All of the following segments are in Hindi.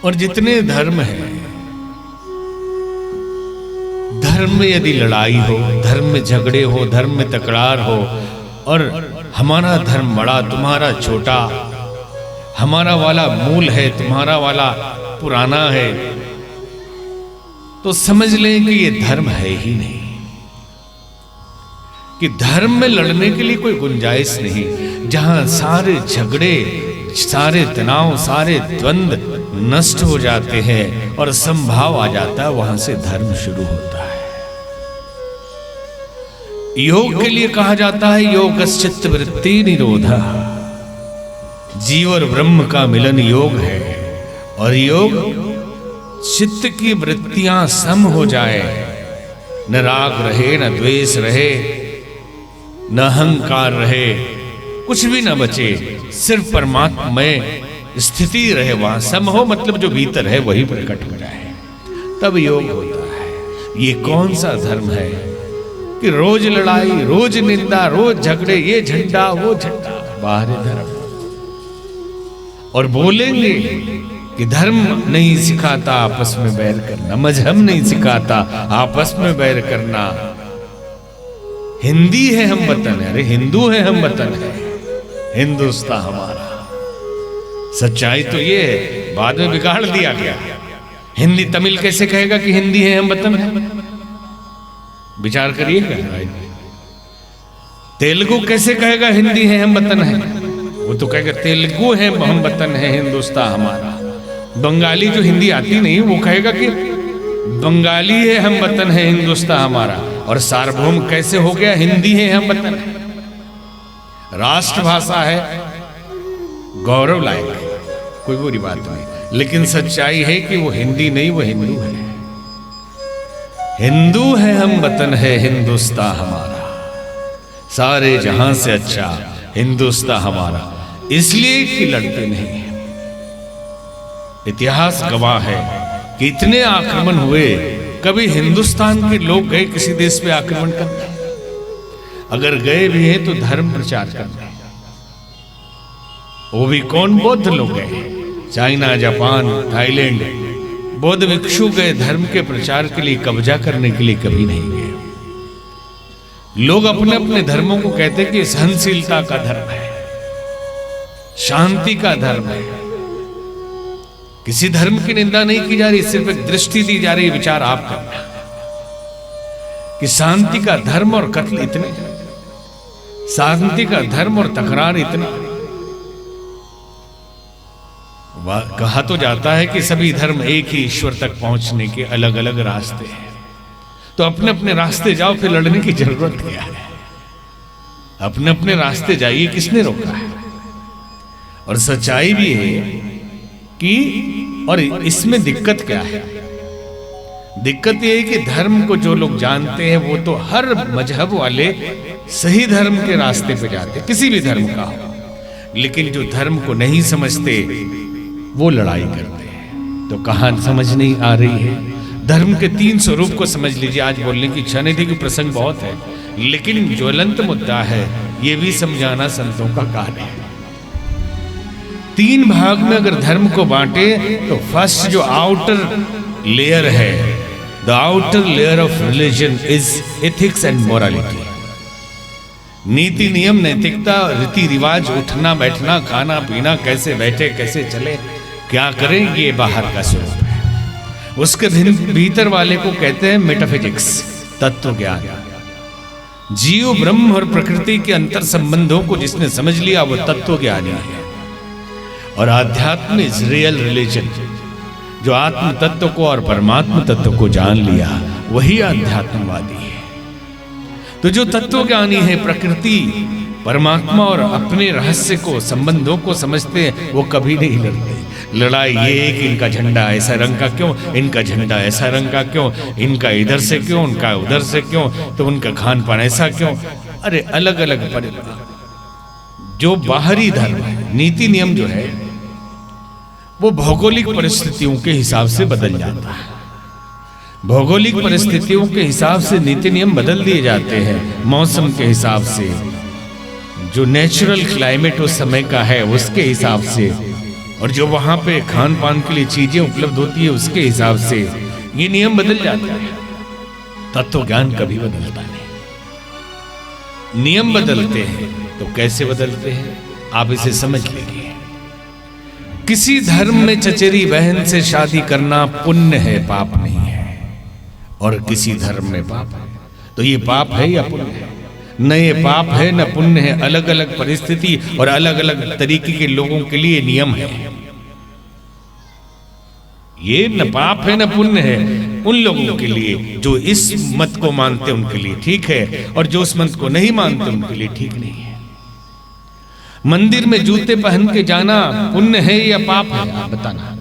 और जितने धर्म हैं, धर्म में यदि लड़ाई हो, धर्म में झगड़े हो, धर्म में तकरार हो, और हमारा धर्म बड़ा तुम्हारा छोटा, हमारा वाला मूल है तुम्हारा वाला पुराना है, तो समझ लें कि ये धर्म है ही नहीं, कि धर्म में लड़ने के लिए कोई गुंजाइश नहीं। जहां सारे झगड़े, सारे तनाव, सारे द्वंद्व नष्ट हो जाते हैं और संभाव आ जाता है, वहां से धर्म शुरू होता है। योग के लिए कहा जाता है योगश्चित्त वृत्ति निरोधा, जीव और ब्रह्म का मिलन योग है। और योग चित्त की वृत्तियां सम हो जाए, न राग रहे, न द्वेष रहे, न अहंकार रहे, कुछ भी न बचे, सिर्फ परमात्मय स्थिति रहे, वहां सम हो, मतलब जो भीतर है वही प्रकट हो जाए, तब योग होता है। ये कौन सा धर्म है कि रोज लड़ाई, रोज निंदा, रोज झगड़े, ये झंडा वो झंडा, बाहरी धर्म। और बोलेंगे कि धर्म नहीं सिखाता आपस में बैर करना, मजहब नहीं सिखाता आपस में बैर करना, हिंदी है हम वतन है, अरे हिंदू है हम वतन है, हिंदुस्तान हमारा। सच्चाई तो ये है, बाद में बिगाड़ दिया गया। हिंदी तमिल कैसे कहेगा कि हिंदी है हम वतन है? विचार करिएगा। तेलुगु कैसे कहेगा हिंदी है हम वतन है? वो तो कहेगा तेलुगु है हम वतन है, हिंदुस्तान हमारा। बंगाली जो हिंदी आती नहीं, वो कहेगा कि बंगाली है हम वतन है, हिंदुस्तान हमारा। और सार्वभौम कैसे हो गया? हिंदी है हम वतन है, राष्ट्रभाषा है, गौरव लायक है, कोई बुरी बात नहीं। लेकिन सच्चाई है कि वो हिंदी नहीं, वो हिंदू है। हिंदू है हम वतन है, हिंदुस्तान हमारा, सारे जहां से अच्छा हिंदुस्तान हमारा। इसलिए कि लड़ते नहीं हैं। इतिहास गवाह है कि इतने आक्रमण हुए, कभी हिंदुस्तान के लोग गए किसी देश पे आक्रमण करने? अगर गए भी हैं तो धर्म प्रचार करने, वो भी कौन? बौद्ध लोग गए, चाइना, जापान, थाईलैंड, बौद्ध भिक्षु गए धर्म के प्रचार के लिए, कब्जा करने के लिए कभी नहीं गए। लोग अपने अपने धर्मों को कहते हैं कि सहनशीलता का धर्म है, शांति का धर्म है। किसी धर्म की निंदा नहीं की जा रही, सिर्फ एक दृष्टि दी जा रही है। विचार आप करना कि शांति का धर्म और कत्ल इतने, शांति का धर्म और तकरार इतना। कहा तो जाता है कि सभी धर्म एक ही ईश्वर तक पहुंचने के अलग अलग रास्ते हैं, तो अपने अपने रास्ते जाओ, फिर लड़ने की जरूरत क्या है? अपने अपने रास्ते जाइए, किसने रोका है? और सच्चाई भी है कि, और इसमें दिक्कत क्या है? दिक्कत यह है कि धर्म को जो लोग जानते हैं वो तो हर मजहब वाले सही धर्म के रास्ते पे जाते, किसी भी धर्म का हो, लेकिन जो धर्म को नहीं समझते वो लड़ाई करते हैं। तो कहां समझ नहीं आ रही है? धर्म के 3 स्वरूप को समझ लीजिए। आज बोलने की इच्छा नहीं थी कि प्रसंग बहुत है, लेकिन ज्वलंत मुद्दा है, ये भी समझाना संतों का कार्य है। 3 भाग में अगर धर्म को बांटे तो फर्स्ट जो आउटर लेयर है, the outer layer of religion is ethics and morality. नीति नियम, नैतिकता, रीति रिवाज, उठना बैठना, खाना पीना, कैसे बैठे कैसे चले, क्या करें, ये बाहर का स्वरूप है। उसके भीतर वाले को कहते हैं मेटाफिजिक्स, तत्व ज्ञान। जीव, ब्रह्म और प्रकृति के अंतर संबंधों को जिसने समझ लिया वो तत्व ज्ञानी है। और आध्यात्म इज रियल रिलीजन, जो आत्म तत्व को और परमात्म तत्व को जान लिया वही आध्यात्मवादी है। तो जो तत्वज्ञानी है, प्रकृति, परमात्मा और अपने रहस्य को, संबंधों को समझते हैं, वो कभी नहीं लड़ते। लड़ाई ये कि इनका झंडा ऐसा रंग का क्यों, इनका झंडा ऐसा रंग का क्यों, इनका इधर से क्यों, उनका उधर से क्यों, तो उनका खान पान ऐसा क्यों। अरे अलग अलग जो बाहरी धर्म है, नीति नियम जो है वो भौगोलिक परिस्थितियों के हिसाब से बदल जाता है। भौगोलिक परिस्थितियों के हिसाब से नीति नियम बदल दिए जाते हैं। मौसम के हिसाब से, जो नेचुरल क्लाइमेट उस समय का है उसके हिसाब से और जो वहां पे खान पान के लिए चीजें उपलब्ध होती है उसके हिसाब से ये नियम बदल जाता है। तत्व ज्ञान कभी बदलता नहीं। नियम बदलते हैं तो कैसे बदलते हैं आप इसे समझ लीजिए। किसी धर्म में चचेरी बहन से शादी करना पुण्य है, पाप नहीं है। और किसी धर्म में पाप है, तो ये पाप है या पुण्य है? न ये पाप है न पुण्य है। अलग अलग परिस्थिति और अलग अलग तरीके के लोगों के लिए नियम है। ये न पाप है न पुण्य है उन लोगों के लिए जो इस मत को मानते उनके लिए ठीक है, और जो उस मत को नहीं मानते उनके लिए ठीक नहीं है। मंदिर में जूते पहन के जाना पुण्य है या पाप है? आप बताना,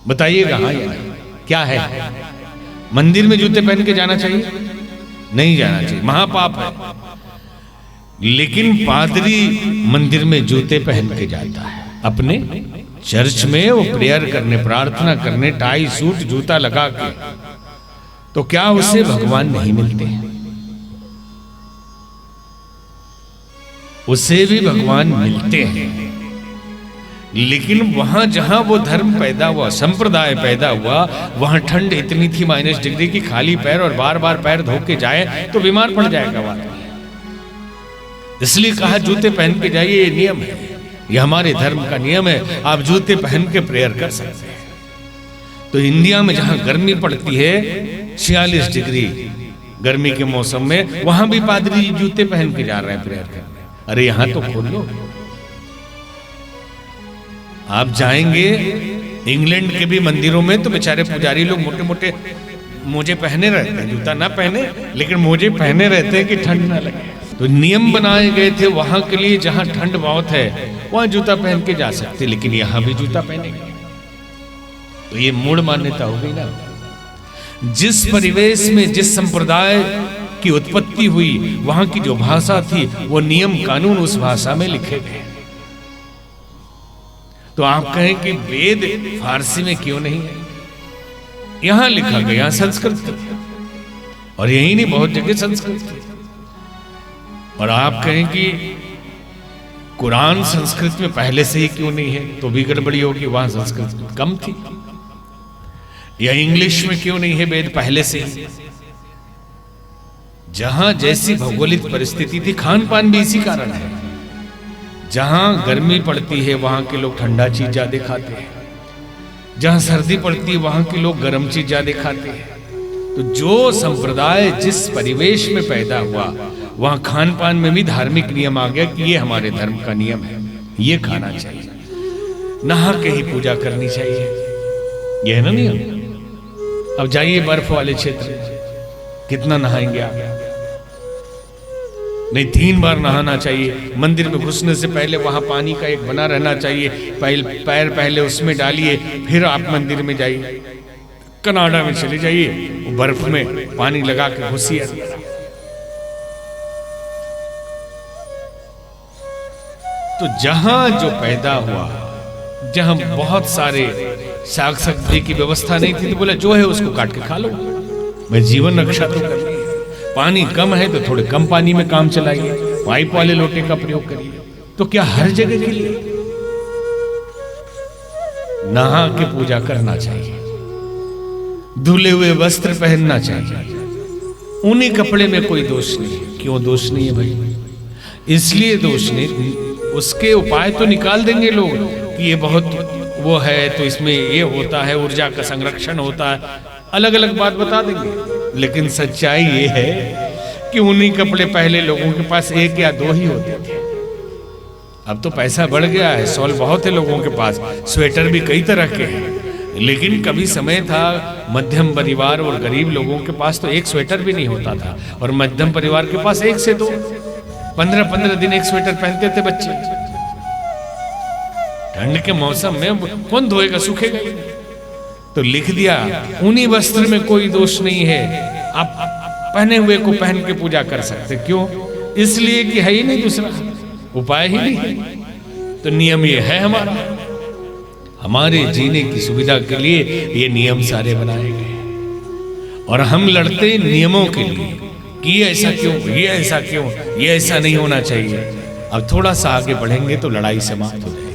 बताइएगा हाँ या नहीं। क्या है? मंदिर में जूते पहन के जाना चाहिए? नहीं जाना चाहिए, महापाप है। लेकिन पादरी मंदिर में जूते पहन के जाता है, अपने चर्च में वो प्रेयर करने, प्रार्थना करने, टाई सूट जूता लगा के, तो क्या उसे भगवान नहीं मिलते हैं? उसे भी भगवान मिलते हैं। लेकिन वहां जहां वो धर्म पैदा हुआ, संप्रदाय पैदा हुआ, वहां ठंड इतनी थी -डिग्री की, खाली पैर और बार बार पैर धो के जाए तो बीमार पड़ जाएगा वो। इसलिए कहा जूते पहन के जाइए, ये नियम है, ये हमारे धर्म का नियम है। आप जूते पहन के प्रेयर कर सकते हैं। तो इंडिया में जहां गर्मी पड़ती है 46 डिग्री गर्मी के मौसम में, वहां भी पादरी जूते पहन के जा रहे हैं प्रेयर करने। अरे यहां तो खोल लो। आप जाएंगे इंग्लैंड के भी मंदिरों में तो बेचारे पुजारी लोग मोटे मोटे मोजे पहने रहते हैं, जूता ना पहने लेकिन मोजे पहने रहते हैं कि ठंड ना लगे। तो नियम बनाए गए थे वहां के लिए, जहां ठंड बहुत है वहां जूता पहन के जा सकते, लेकिन यहां भी जूता पहनेंगे। तो ये मूढ़ मान्यता हो गई ना। जिस परिवेश में जिस संप्रदाय की उत्पत्ति हुई, वहां की जो भाषा थी, वो नियम कानून उस भाषा में लिखे गए। तो आप कहें कि वेद फारसी में क्यों नहीं है? यहां लिखा गया संस्कृत, और यही नहीं बहुत जगह संस्कृत। और आप कहें कि कुरान संस्कृत में पहले से ही क्यों नहीं है, तो भी गड़बड़ी होगी, वहां संस्कृत कम थी। या इंग्लिश में क्यों नहीं है वेद पहले से ही? जहां जैसी भौगोलिक परिस्थिति थी, खान पान भी इसी कारण है। जहां गर्मी पड़ती है वहां के लोग ठंडा चीज ज्यादा खाते हैं, जहां सर्दी पड़ती है वहां के लोग गर्म चीज ज्यादा खाते हैं। तो जो संप्रदाय जिस परिवेश में पैदा हुआ, वहां खान पान में भी धार्मिक नियम आ गया कि ये हमारे धर्म का नियम है, ये खाना चाहिए, नहा के ही पूजा करनी चाहिए, ये है ना नियम। अब जाइए बर्फ वाले क्षेत्र में, कितना नहाएंगे आप? नहीं, 3 बार नहाना चाहिए। मंदिर में घुसने से पहले वहां पानी का एक बना रहना चाहिए, पैर पहले उसमें डालिए, फिर आप मंदिर में जाइए। कनाडा में चले जाइए, बर्फ में पानी लगा के घुसिए। तो जहां जो पैदा हुआ, जहां बहुत सारे साग सब्जी की व्यवस्था नहीं थी, तो बोला जो है उसको काट के खा लो, मैं जीवन रक्षा तो करनी है। पानी कम है तो थोड़े कम पानी में काम चलाइए, पाइप वाले लोटे का प्रयोग करिए। तो क्या हर जगह के लिए नहा के पूजा करना चाहिए, धुले हुए वस्त्र पहनना चाहिए, ऊनी कपड़े में कोई दोष नहीं। क्यों दोष नहीं है भाई? इसलिए दोष नहीं, उसके उपाय तो निकाल देंगे लोग कि ये बहुत वो है तो इसमें ये होता है, ऊर्जा का संरक्षण होता है, अलग अलग बात बता देंगे। लेकिन सच्चाई ये है कि ऊनी कपड़े पहले लोगों के पास 1 या 2 ही होते थे। अब तो पैसा बढ़ गया है, शॉल बहुत है लोगों के पास, स्वेटर भी कई तरह के हैं। लेकिन कभी समय था मध्यम परिवार और गरीब लोगों के पास तो 1 स्वेटर भी नहीं होता था, और मध्यम परिवार के पास 1 से 2, 15-15 दिन 1 स्वेटर पहनते थे बच्चे। ठंड के मौसम में कौन धोएगा, सूखेगा। तो लिख दिया ऊनी वस्त्र में कोई दोष नहीं है, आप पहने हुए को पहन के पूजा कर सकते। क्यों? इसलिए कि है ही नहीं दूसरा उपाय ही नहीं है। तो नियम ये है हमारा, हमारे जीने की सुविधा के लिए ये नियम सारे बनाए गए, और हम लड़ते नियमों के लिए कि ये ऐसा क्यों, ये ऐसा क्यों, ये ऐसा नहीं होना चाहिए। अब थोड़ा सा आगे बढ़ेंगे तो लड़ाई समाप्त हो जाएगी।